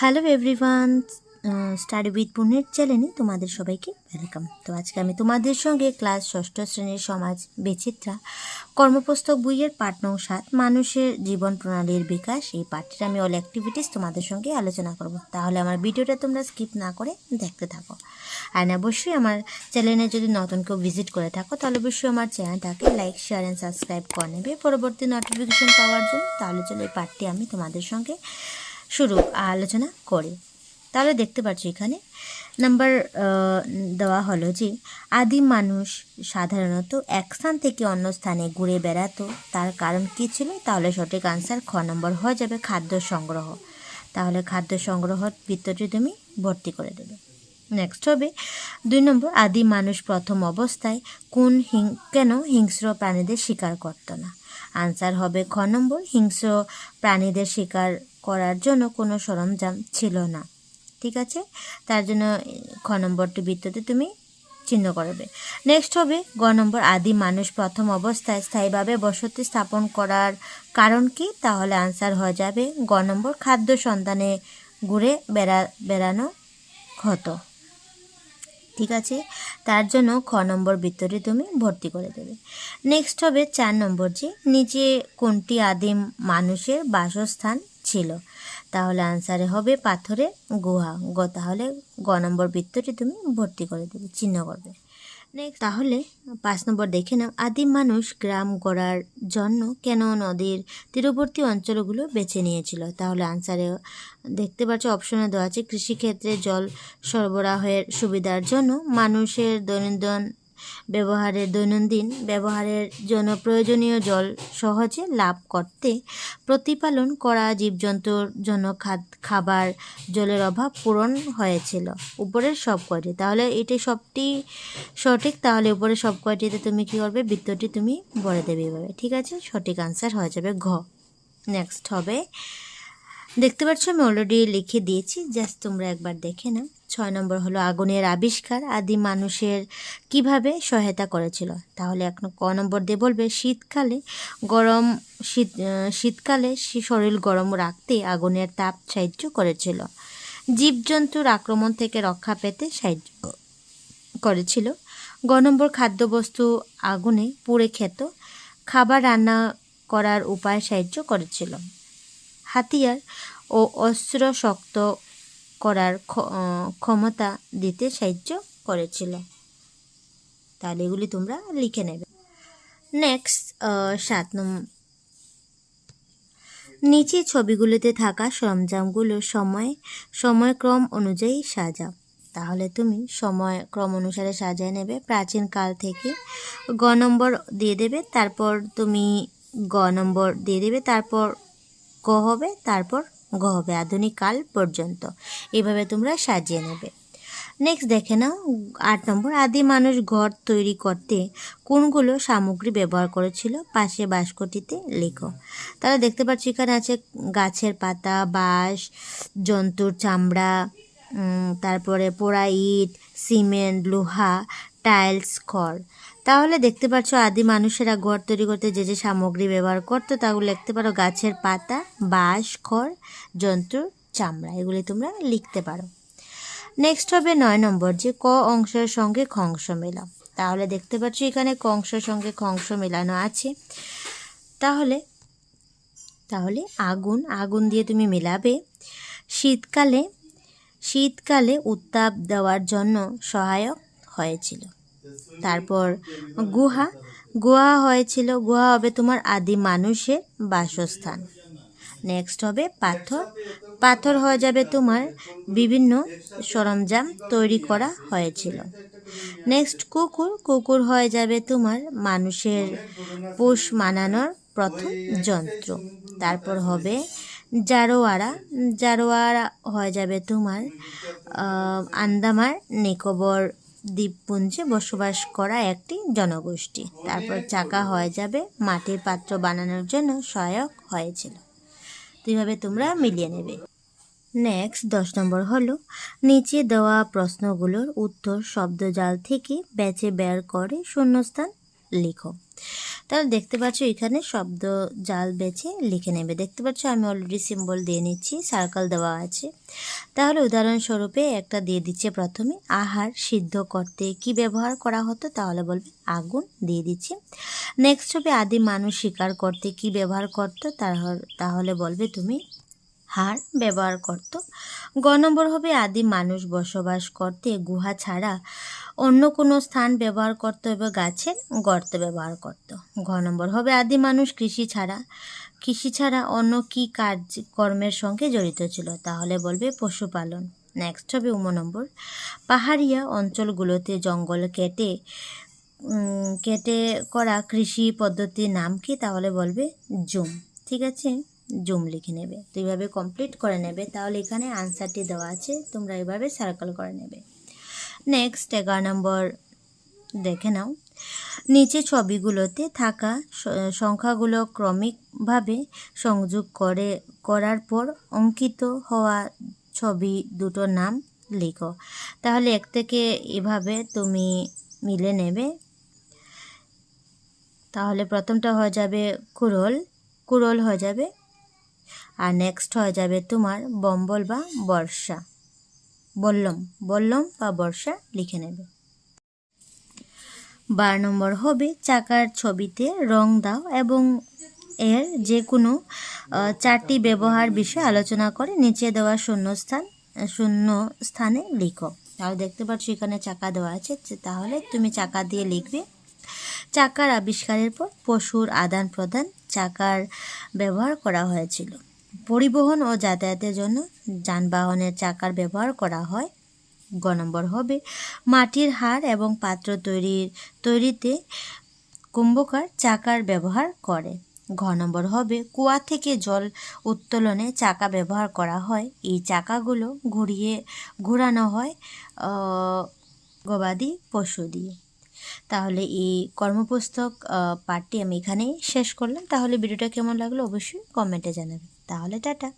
Hello everyone, study with পুনের চ্যানেলে তোমাদের সবাইকে ওয়েলকাম। তো আজকে আমি তোমাদের সঙ্গে ক্লাস ষষ্ঠ শ্রেণীর সমাজ বিচিত্রা কর্মপুস্তক বইয়ের পাঠ নং 7 মানুষের জীবন প্রণালীর বিকাশ এই পাঠটির আমি অল অ্যাক্টিভিটিস তোমাদের সঙ্গে আলোচনা করব। তাহলে আমার ভিডিওটা তোমরা স্কিপ না করে দেখতে থাকো। আর অবশ্যই আমার চ্যানেলে যদি নতুন কেউ ভিজিট করে থাকো তাহলে অবশ্যই আমার চ্যানেলটাকে লাইক, শেয়ার অ্যান্ড সাবস্ক্রাইব করে নেবে পরবর্তী নোটিফিকেশন পাওয়ার জন্য। তাহলে চলো এই পাঠটি আমি তোমাদের সঙ্গে আলোচনা করি। তাহলে দেখতে পাচ্ছি এখানে নাম্বার দেওয়া হলো যে আদিম মানুষ সাধারণত এক স্থান থেকে অন্য স্থানে ঘুরে বেড়াতো, তার কারণ কী ছিল? তাহলে সঠিক আনসার খ নম্বর হয়ে যাবে খাদ্য সংগ্রহ। তাহলে খাদ্য সংগ্রহ বৃত্তটি তুমি ভর্তি করে দেবে। নেক্সট হবে 2 নম্বর, আদিম মানুষ প্রথম অবস্থায় কেন হিংস্র প্রাণীদের শিকার করত না? আনসার হবে খ নম্বর, হিংস্র প্রাণীদের শিকার করার জন্য কোনো সরঞ্জাম ছিল না। ঠিক আছে, তার জন্য খ নম্বরটি বৃত্ততে তুমি চিহ্ন করবে। নেক্সট হবে গ নম্বর, আদিম মানুষ প্রথম অবস্থায় স্থায়ীভাবে বসতি স্থাপন করার কারণ কি? তাহলে আনসার হয়ে যাবে গ নম্বর, খাদ্য সন্ধানে ঘুরে বেড়ানো হতো। ঠিক আছে, তার জন্য খ নম্বর বৃত্তটি তুমি ভর্তি করে দেবে। নেক্সট হবে 4 নম্বর, যে নিচে কোনটি আদিম মানুষের বাসস্থান ছিল? তাহলে আনসারে হবে পাথরের গুহা। তাহলে গ নম্বর বৃত্তটি তুমি ভর্তি করে দেবে, চিহ্ন করবে। নেক্সট তাহলে 5 নম্বর দেখে নাও, আদিম মানুষ গ্রাম গড়ার জন্য কেন নদীর তীরবর্তী অঞ্চলগুলো বেছে নিয়েছিল? তাহলে আনসারে দেখতে পাচ্ছ অপশনে দেওয়া আছে কৃষিক্ষেত্রে জল সরবরাহের সুবিধার জন্য, মানুষের দৈনন্দিন ব্যবহারের জন্য প্রয়োজনীয় জল সহজে লাভ করতে, প্রতিপালন করা জীবজন্তুর জন্য খাবার জলের অভাব পূরণ হয়েছিল। উপরের সব কয়টি, তাহলে এটি সবটি সঠিক। তাহলে উপরে সব কয়টিতে তুমি কী করবে? বৃত্তটি তুমি ভরে দেবে এভাবে। ঠিক আছে, সঠিক আনসার হয়ে যাবে ঘ। নেক্সট হবে, দেখতে পাচ্ছ আমি অলরেডি লিখে দিয়েছি, জাস্ট তোমরা একবার দেখে নাও। 6 নম্বর হলো আগুনের আবিষ্কার আদিম মানুষের কিভাবে সহায়তা করেছিল? তাহলে এখন ক নম্বর দিয়ে বলবে শীতকালে শরীর গরম রাখতে আগুনের তাপ সাহায্য করেছিল, জীবজন্তুর আক্রমণ থেকে রক্ষা পেতে সাহায্য করেছিল। গ নম্বর, খাদ্যবস্তু আগুনে পুড়ে খেত, খাবার রান্না করার উপায় সাহায্য করেছিল, হাতিয়ার ও অস্ত্র শক্ত করার ক্ষমতা দিতে সাহায্য করেছিল। তাহলে এগুলি তোমরা লিখে নেবে। নেক্সট 7 নম্বর, নিচে ছবিগুলিতে থাকা সরঞ্জামগুলো সময়ক্রম অনুযায়ী সাজাও। তাহলে তুমি সময়ক্রম অনুসারে সাজিয়ে নেবে। প্রাচীন কাল থেকে গ নম্বর দিয়ে দেবে, তারপর তুমি গ নম্বর দিয়ে দেবে, তারপর ক হবে, তারপর গ হবে, আধুনিক কাল পর্যন্ত। এভাবে তোমরা সাজিয়ে নেবে। নেক্সট দেখে নাও 8 নম্বর, আদিম মানুষ ঘর তৈরি করতে কোনগুলো সামগ্রী ব্যবহার করেছিল? পাশে বাক্সটিতে লেখো। তাহলে দেখতে পাচ্ছি এখানে আছে গাছের পাতা, বাঁশ, জন্তুর চামড়া, তারপরে পোড়া ইট, সিমেন্ট, লোহা, টাইলস, খড়। তাহলে দেখতে পাচ্ছ আদি মানুষেরা ঘর তৈরি করতে যে যে সামগ্রী ব্যবহার করতো তাগুলো লিখতে পারো গাছের পাতা, বাঁশ, খড়, জন্তুর চামড়া, এগুলি তোমরা লিখতে পারো। নেক্সট হবে 9 নম্বর, যে ক অংশের সঙ্গে খ অংশ মেলাও। তাহলে দেখতে পাচ্ছ এখানে ক অংশের সঙ্গে খ অংশ মেলানো আছে। তাহলে আগুন দিয়ে তুমি মেলাবে। শীতকালে উত্তাপ দেওয়ার জন্য সহায়ক হয়েছিল। তারপর গুহা হয়েছিল, গুহা হবে তোমার আদি মানুষের বাসস্থান। নেক্সট হবে পাথর হয়ে যাবে তোমার বিভিন্ন সরঞ্জাম তৈরি করা হয়েছিল। নেক্সট কুকুর হয়ে যাবে তোমার মানুষের পোষ মানানোর প্রথম যন্ত্র। তারপর হবে জারোয়ারা হয়ে যাবে তোমার আন্দামান নিকোবর দ্বীপপুঞ্জে বসবাস করা একটি জনগোষ্ঠী। তারপর চাকা হয়ে যাবে মাটির পাত্র বানানোর জন্য সহায়ক হয়েছিল। এইভাবে তোমরা মিলিয়ে নেবে। নেক্সট 10 নম্বর হলো নিচে দেওয়া প্রশ্নগুলোর উত্তর শব্দজাল থেকে বেছে বের করে শূন্যস্থান লিখো। তাহলে দেখতে পাচ্ছ এখানে শব্দ জাল বেছে লিখে নেবে। দেখতে পাচ্ছ আমি অলরেডি সিম্বল দিয়ে নিচ্ছি, সার্কেল দেওয়া আছে। তাহলে উদাহরণস্বরূপে একটা দিয়ে দিচ্ছে প্রথমে, আহার সিদ্ধ করতে কি ব্যবহার করা হতো, তাহলে বলবে আগুন, দিয়ে দিচ্ছে। নেক্সট হবে আদিম মানুষ শিকার করতে কি ব্যবহার করতো, তাহলে বলবে তুমি হাড় ব্যবহার করত। গ নম্বর হবে আদিম মানুষ বসবাস করতে গুহা ছাড়া অন্য কোনো স্থান ব্যবহার করত এবং গাছের গর্ত ব্যবহার করত। ঘ নম্বর হবে আদিম মানুষ কৃষি ছাড়া অন্য কি কাজকর্মের সঙ্গে জড়িত ছিল, তাহলে বলবে পশুপালন। নেক্সট হবে নম্বর, পাহাড়িয়া অঞ্চলগুলোতে জঙ্গল কেটে করা কৃষি পদ্ধতির নাম কি, তাহলে বলবে জুম। ঠিক আছে, জুম লিখে নেবে। তো এইভাবে কমপ্লিট করে নেবে। তাহলে এখানে আনসারটি দেওয়া আছে, তোমরা এভাবে সার্কেল করে নেবে। নেক্সট 11 নম্বর দেখে নাও। নিচে ছবিগুলোতে থাকা সংখ্যাগুলো ক্রমিকভাবে সংযোগ করার পর অঙ্কিত হওয়া ছবি দুটোর নাম লিখো। তাহলে এক থেকে এভাবে তুমি মিলে নেবে। তাহলে প্রথমটা হয়ে যাবে কুরল হয়ে যাবে, আর নেক্সট হয়ে যাবে তোমার বম্বল বা বর্ষা, বললম বা বর্ষা লিখে নেবে। 12 নম্বর হবে চাকার ছবিতে রং দাও এবং এর যে কোনো 4টি ব্যবহার বিষয়ে আলোচনা করে নিচে দেওয়া শূন্য স্থানে লিখো। তাহলে দেখতে পাচ্ছ এখানে চাকা দেওয়া আছে, তাহলে তুমি চাকা দিয়ে লিখবে। চাকার আবিষ্কারের পর পশুর আদান প্রদান চাকার ব্যবহার করা হয়েছিল। পরিবহন ও যাতায়াতের জন্য যানবাহনের চাকার ব্যবহার করা হয়। গ নম্বর হবে মাটির হাড় এবং পাত্র তৈরিতে কুম্ভকার চাকার ব্যবহার করে। ঘ নম্বর হবে কুয়া থেকে জল উত্তোলনে চাকা ব্যবহার করা হয়। এই চাকাগুলো ঘোরানো হয় গবাদি পশু দিয়ে। তাহলে এই কর্মপুস্তক পাঠটি আমি এখানেই শেষ করলাম। তাহলে ভিডিওটা কেমন লাগলো অবশ্যই কমেন্টে জানাবে। তাহলে টাটা।